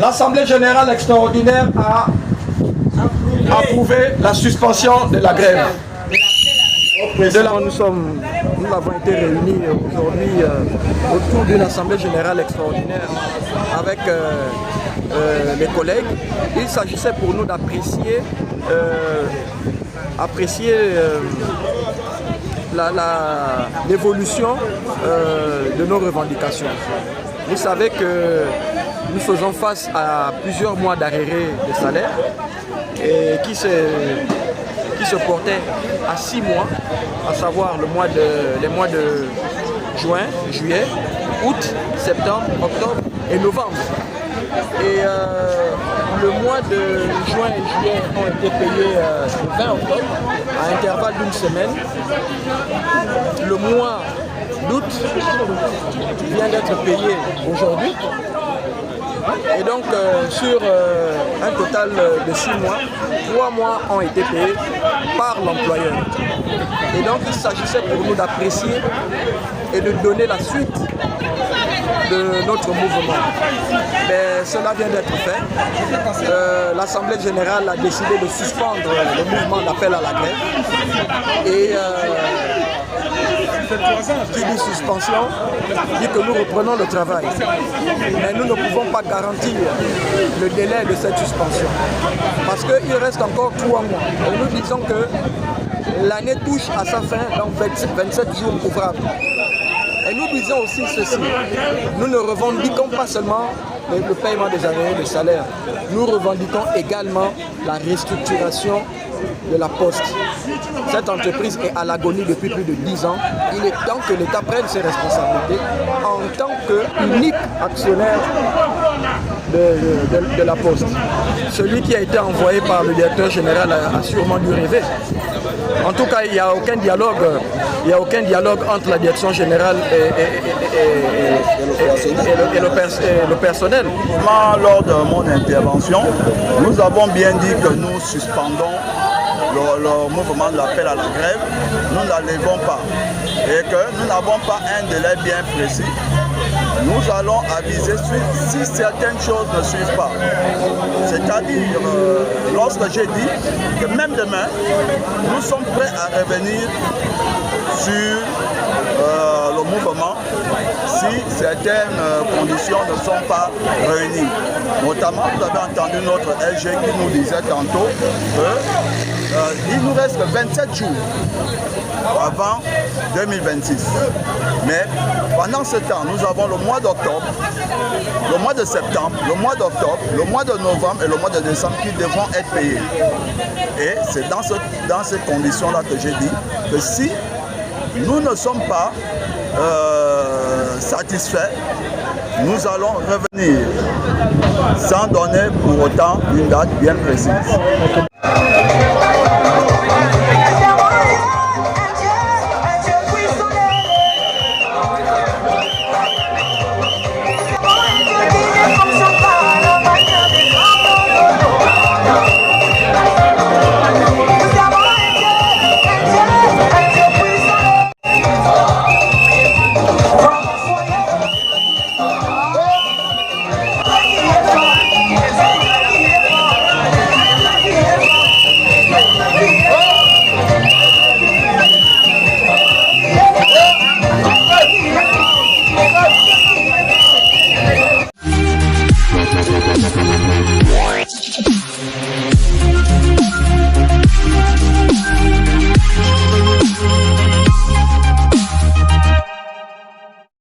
l'Assemblée générale extraordinaire a approuvé la suspension de la grève. Nous avons été réunis aujourd'hui autour d'une Assemblée générale extraordinaire avec mes collègues. Il s'agissait pour nous d'apprécier l'évolution de nos revendications. Vous savez que nous faisons face à plusieurs mois d'arrêt de salaire et qui se portaient à 6 mois, à savoir les mois de juin, juillet, août, septembre, octobre et novembre. Et le mois de juin et juillet ont été payés le 20 octobre, à intervalle d'une semaine. Le mois d'août vient d'être payé aujourd'hui. Et donc sur un total de 6 mois, 3 mois ont été payés par l'employeur. Et donc il s'agissait pour nous d'apprécier et de donner la suite de notre mouvement. Mais cela vient d'être fait. L'Assemblée générale a décidé de suspendre le mouvement d'appel à la grève. Et qui dit suspension dit que nous reprenons le travail. Mais nous ne pouvons pas garantir le délai de cette suspension. Parce qu'il reste encore 3 mois. Et nous disons que l'année touche à sa fin dans 27 jours ouvrables. Et nous disons aussi ceci, nous ne revendiquons pas seulement le paiement des arriérés de salaire, nous revendiquons également la restructuration de la Poste. Cette entreprise est à l'agonie depuis plus de 10 ans. Il est temps que l'État prenne ses responsabilités en tant qu'unique actionnaire de la Poste. Celui qui a été envoyé par le directeur général a sûrement dû rêver. En tout cas, il n'y a aucun dialogue entre la direction générale et le personnel. Lors de mon intervention, nous avons bien dit que nous suspendons le mouvement de l'appel à la grève. Nous ne la levons pas et que nous n'avons pas un délai bien précis. Nous allons aviser si certaines choses ne suivent pas. C'est-à-dire, lorsque j'ai dit que même demain, nous sommes prêts à revenir sur le mouvement si certaines conditions ne sont pas réunies. Notamment, vous avez entendu notre LG qui nous disait tantôt qu'il nous reste 27 jours avant 2026. Mais pendant ce temps, nous avons le mois d'octobre, le mois de septembre, le mois d'octobre, le mois de novembre et le mois de décembre qui devront être payés. Et c'est dans ces conditions-là que j'ai dit que si nous ne sommes pas satisfaits, nous allons revenir sans donner pour autant une date bien précise.